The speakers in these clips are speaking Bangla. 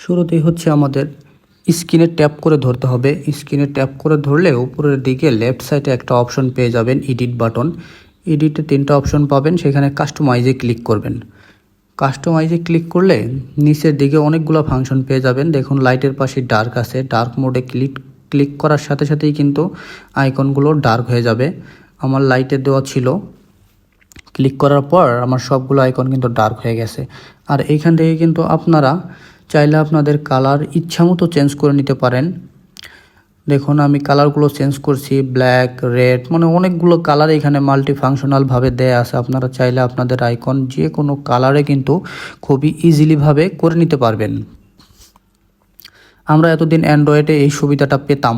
শুরুতেই হচ্ছে আমাদের স্ক্রিনে ট্যাপ করে ধরতে হবে। স্ক্রিনে ট্যাপ করে ধরলে উপরের দিকে লেফট সাইডে একটা অপশন পেয়ে যাবেন, এডিট বাটন। এডিটে 3টা অপশন পাবেন, সেখানে কাস্টমাইজে ক্লিক করবেন। কাস্টমাইজে ক্লিক করলে নিচের দিকে অনেকগুলো ফাংশন পেয়ে যাবেন। দেখুন লাইটের পাশে ডার্ক আছে, ডার্ক মোডে ক্লিক করার সাথে সাথেই কিন্তু আইকনগুলো ডার্ক হয়ে যাবে। আমার লাইটে দেওয়া ছিল, ক্লিক করার পর আমার সবগুলো আইকন কিন্তু ডার্ক হয়ে গেছে। আর এইখান থেকে কিন্তু আপনারা চাইলে আপনাদের কালার ইচ্ছামতো চেঞ্জ করে নিতে পারেন। দেখুন আমি কালারগুলো চেঞ্জ করছি, ব্ল্যাক, রেড, মানে অনেকগুলো কালার এখানে মাল্টি ফাংশনালভাবে দেয়া আছে। আপনারা চাইলে আপনাদের আইকন যে কোনো কালারে কিন্তু খুবই ইজিলিভাবে করে নিতে পারবেন। আমরা এতদিন অ্যান্ড্রয়েডে এই সুবিধাটা পেতাম,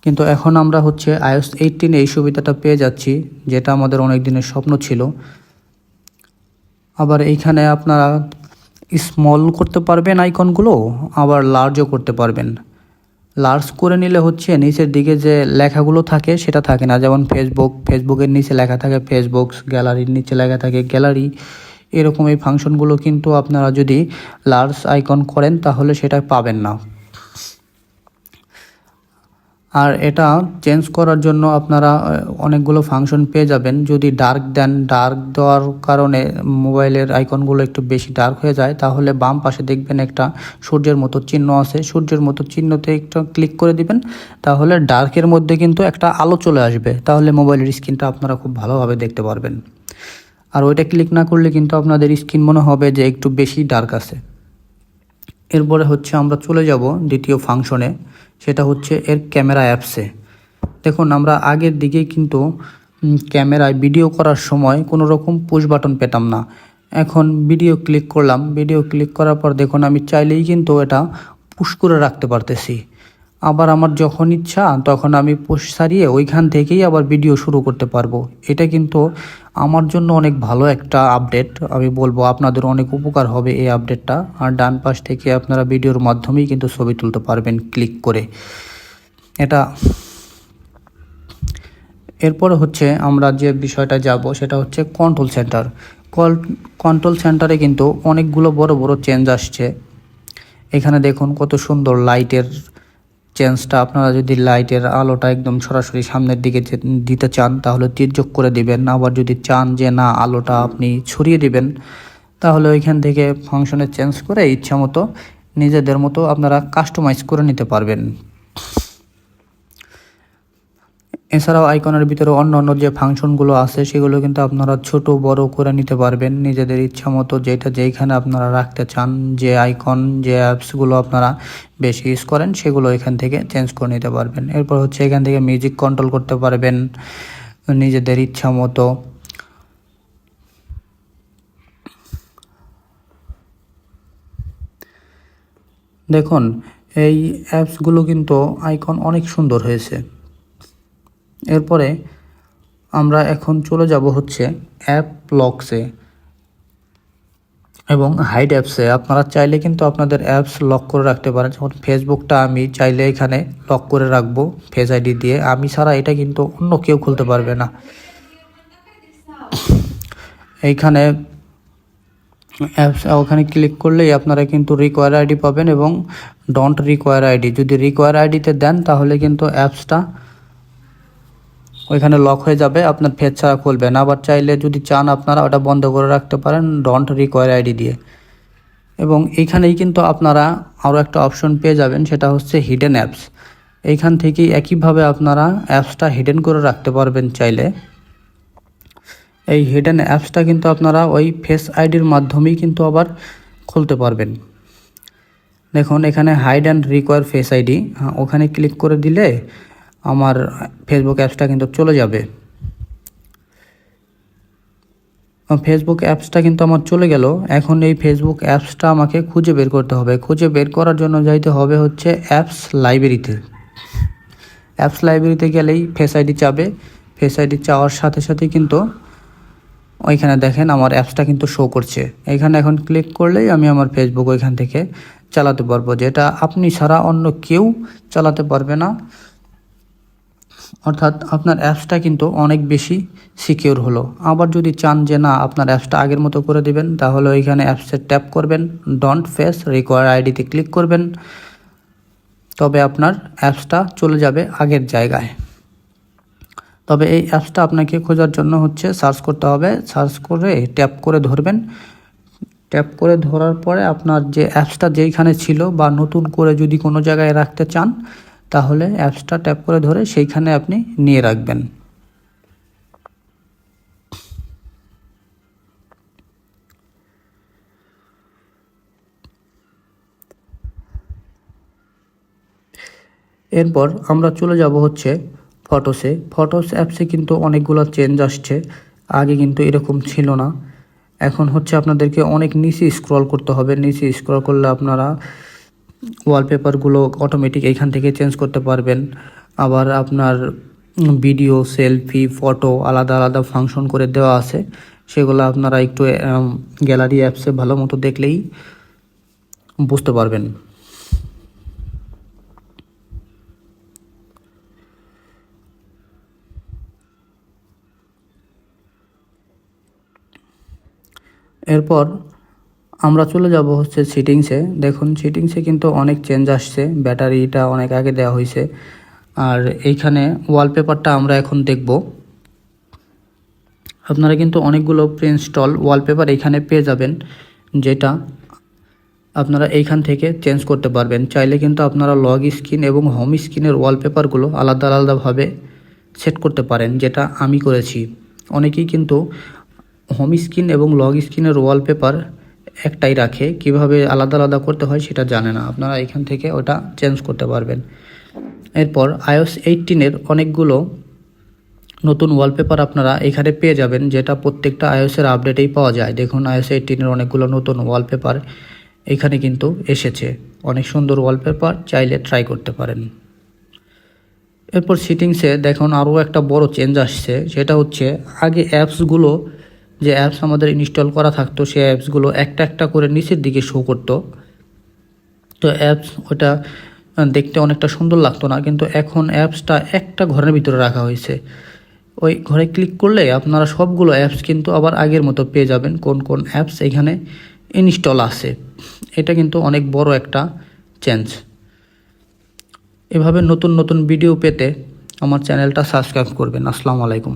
কিন্তু এখন আমরা হচ্ছে iOS 18 এই সুবিধাটা পেয়ে যাচ্ছি, যেটা আমাদের অনেক দিনের স্বপ্ন ছিল। আবার এইখানে আপনারা স্মল করতে পারবেন আইকনগুলো, আবার লার্জও করতে পারবেন। লার্জ করে নিলে হচ্ছে নিচের দিকে যে লেখাগুলো থাকে সেটা থাকে না। যেমন ফেসবুকের নিচে লেখা থাকে ফেসবুক, গ্যালারির নিচে লেখা থাকে গ্যালারি, এরকম এই ফাংশনগুলো কিন্তু আপনারা যদি লার্জ আইকন করেন তাহলে সেটা পাবেন না। আর এটা চেঞ্জ করার জন্য আপনারা অনেকগুলো ফাংশন পেয়ে যাবেন। যদি ডার্ক দেন, ডার্ক দেওয়ার কারণে মোবাইলের আইকনগুলো একটু বেশি ডার্ক হয়ে যায়, তাহলে বাম পাশে দেখবেন একটা সূর্যের মতো চিহ্ন আছে। সূর্যের মতো চিহ্নতে একটু ক্লিক করে দিবেন, তাহলে ডার্কের মধ্যে কিন্তু একটা আলো চলে আসবে। তাহলে মোবাইলের স্ক্রিনটা আপনারা খুব ভালোভাবে দেখতে পারবেন। আর ওইটা ক্লিক না করলে কিন্তু আপনাদের স্ক্রিন মনে হবে যে একটু বেশি ডার্ক আছে। এরপরে হচ্ছে আমরা চলে যাব দ্বিতীয় ফাংশনে, সেটা হচ্ছে এর ক্যামেরা অ্যাপসে। দেখুন আমরা আগের দিকে কিন্তু ক্যামেরায় ভিডিও করার সময় কোনো রকম পুশ বাটন পেতাম না। এখন ভিডিও ক্লিক করলাম, ভিডিও ক্লিক করার পর দেখুন আমি চাইলেই কিন্তু এটা পুশ করে রাখতে পারতেছি। আবার আমার যখন ইচ্ছা তখন আমি পুশ সারিয়ে ওইখান থেকেই আবার ভিডিও শুরু করতে পারবো। এটা কিন্তু আমার জন্য অনেক ভালো একটা আপডেট। আমি বলবো আপনাদের অনেক উপকার হবে এই আপডেটটা। আর ডান পাশ থেকে আপনারা ভিডিওর মাধ্যমেই কিন্তু ছবি তুলতে পারবেন ক্লিক করে। এটা এরপরে হচ্ছে আমরা যে বিষয়টা যাব সেটা হচ্ছে কন্ট্রোল সেন্টার। কন্ট্রোল সেন্টারে কিন্তু অনেকগুলো বড় বড় চেঞ্জ আসছে। এখানে দেখুন কত সুন্দর লাইটের চেঞ্জটা। আপনারা যদি লাইটের আলোটা একদম সরাসরি সামনের দিকে দিতে চান তাহলে তির্যক করে দিবেন। আবার যদি চান যে না আলোটা আপনি ছড়িয়ে দিবেন, তাহলে ওইখান থেকে ফাংশনে চেঞ্জ করে ইচ্ছা মতো নিজেদের মতো আপনারা কাস্টমাইজ করে নিতে পারবেন। এছাড়াও আইকনের ভিতরে অন্য অন্য যে ফাংশনগুলো আছে সেগুলো কিন্তু আপনারা ছোট বড় করে নিতে পারবেন নিজেদের ইচ্ছা মতো, যেইখানে আপনারা রাখতে চান, যে আইকন যে অ্যাপসগুলো আপনারা বেশি ইউজ করেন সেগুলো এখান থেকে চেঞ্জ করে নিতে পারবেন। এরপর হচ্ছে এখান থেকে মিউজিক কন্ট্রোল করতে পারবেন নিজেদের ইচ্ছা মতো। দেখুন এই অ্যাপসগুলো কিন্তু আইকন অনেক সুন্দর হয়েছে। এরপরে আমরা এখন চলে যাব হচ্ছে অ্যাপ লকসে এবং হাইড অ্যাপসে। আপনারা চাইলে কিন্তু আপনাদের অ্যাপস লক করে রাখতে পারেন। যেমন ফেসবুকটা আমি চাইলে এখানে লক করে রাখবো ফেস আইডি দিয়ে, আমি ছাড়া এটা কিন্তু অন্য কেউ খুলতে পারবে না। এইখানে অ্যাপস ওখানে ক্লিক করলেই আপনারা কিন্তু রিকোয়ার আইডি পাবেন এবং ডোন্ট রিকোয়ার আইডি। যদি রিকোয়ার আইডিতে দেন তাহলে কিন্তু অ্যাপসটা ওইখানে লক হয়ে যাবে, আপনার ফেস ছাড়া খুলবে না। আবার চাইলে যদি চান আপনারা ওটা বন্ধ করে রাখতে পারেন ডোন্ট রিকোয়ার আইডি দিয়ে। এবং এইখানেই কিন্তু আপনারা আরও একটা অপশন পেয়ে যাবেন, সেটা হচ্ছে হিডেন অ্যাপস। এইখান থেকেই একইভাবে আপনারা অ্যাপসটা হিডেন করে রাখতে পারবেন চাইলে। এই হিডেন অ্যাপসটা কিন্তু আপনারা ওই ফেস আইডির মাধ্যমেই কিন্তু আবার খুলতে পারবেন। দেখুন এখানে hide and require face ID, ওখানে ক্লিক করে দিলে আমার ফেসবুক অ্যাপসটা কিন্তু চলে যাবে। ফেসবুক অ্যাপসটা কিন্তু আমার চলে গেল। এখন এই ফেসবুক অ্যাপসটা আমাকে খুঁজে বের করতে হবে। খুঁজে বের করার জন্য যাইতে হবে হচ্ছে অ্যাপস লাইব্রেরিতে। অ্যাপস লাইব্রেরিতে গেলেই ফেস আইডি চাবে। ফেস আইডি চাওয়ার সাথে সাথে কিন্তু ওইখানে দেখেন আমার অ্যাপসটা কিন্তু শো করছে। এখানে এখন ক্লিক করলেই আমি আমার ফেসবুক ওইখান থেকে চালাতে পারবো, যেটা আপনি ছাড়া অন্য কেউ চালাতে পারবে না। অর্থাৎ আপনার অ্যাপসটা কিন্তু অনেক বেশি সিকিউর হলো। আবার যদি চান যে না আপনার অ্যাপসটা আগের মতো করে দিবেন, তাহলে ওইখানে অ্যাপসে ট্যাপ করবেন, ডোন্ট ফেস রিকোয়ার আইডিতে ক্লিক করবেন, তবে আপনার অ্যাপসটা চলে যাবে আগের জায়গায়। তবে এই অ্যাপসটা আপনাকে খোঁজার জন্য হচ্ছে সার্চ করতে হবে, সার্চ করে ট্যাপ করে ধরবেন। ট্যাপ করে ধরার পরে আপনার যে অ্যাপসটা যেইখানে ছিল বা নতুন করে যদি কোনো জায়গায় রাখতে চান, তাহলে অ্যাপসটা ট্যাপ করে ধরে সেইখানে আপনি নিয়ে রাখবেন। এরপর আমরা চলে যাব হচ্ছে ফটোসে। ফটোস অ্যাপসে কিন্তু অনেকগুলো চেঞ্জ আসছে, আগে কিন্তু এরকম ছিল না। এখন হচ্ছে আপনাদেরকে অনেক নিচে স্ক্রল করতে হবে, নিচে স্ক্রল করলে আপনারা ওয়ালপেপারগুলো অটোমেটিক এইখান থেকে চেঞ্জ করতে পারবেন। আবার আপনার ভিডিও, সেলফি, ফটো আলাদা আলাদা ফাংশন করে দেওয়া আছে, সেগুলো আপনারা একটু গ্যালারি অ্যাপসে ভালো মতো দেখলেই বুঝতে পারবেন। এরপর আমরা চলে যাব হচ্ছে সেটিংসে। দেখুন সেটিংসে কিন্তু অনেক চেঞ্জ আসছে, ব্যাটারিটা অনেক আগে দেওয়া হয়েছে। আর এইখানে ওয়ালপেপারটা আমরা এখন দেখব। আপনারা কিন্তু অনেকগুলো প্রি ইনস্টল ওয়ালপেপার এখানে পেয়ে যাবেন, যেটা আপনারা এইখান থেকে চেঞ্জ করতে পারবেন। চাইলে কিন্তু আপনারা লগ স্ক্রিন এবং হোম স্ক্রিনের ওয়ালপেপারগুলো আলাদা আলাদাভাবে সেট করতে পারেন, যেটা আমি করেছি। অনেকেই কিন্তু হোম স্ক্রিন এবং লগ স্ক্রিনের ওয়ালপেপার একটাই রাখে, কিভাবে আলাদা আলাদা করতে হয় সেটা জানে না। আপনারা এখান থেকে ওটা চেঞ্জ করতে পারবেন। এরপর iOS 18-এর অনেকগুলো নতুন ওয়ালপেপার আপনারা এখানে পেয়ে যাবেন, যেটা প্রত্যেকটা iOS-এর আপডেটেই পাওয়া যায়। দেখুন iOS 18-এর অনেকগুলো নতুন ওয়ালপেপার এখানে কিন্তু এসেছে, অনেক সুন্দর ওয়ালপেপার, চাইলে ট্রাই করতে পারেন। এরপর সেটিংসে দেখুন আরও একটা বড় চেঞ্জ আসছে, সেটা হচ্ছে আগে অ্যাপসগুলো, যে অ্যাপস আমাদের ইনস্টল করা থাকতো সেই অ্যাপসগুলো একটা একটা করে নিচের দিকে শো করতো। তো অ্যাপস ওটা দেখতে অনেকটা সুন্দর লাগতো না, কিন্তু এখন অ্যাপসটা একটা ঘরের ভিতরে রাখা হয়েছে। ওই ঘরে ক্লিক করলে আপনারা সবগুলো অ্যাপস কিন্তু আবার আগের মতো পেয়ে যাবেন, কোন কোন অ্যাপস এখানে ইনস্টল আছে। এটা কিন্তু অনেক বড় একটা চেঞ্জ। এভাবে নতুন নতুন ভিডিও পেতে আমার চ্যানেলটা সাবস্ক্রাইব করবেন। আসসালামু আলাইকুম।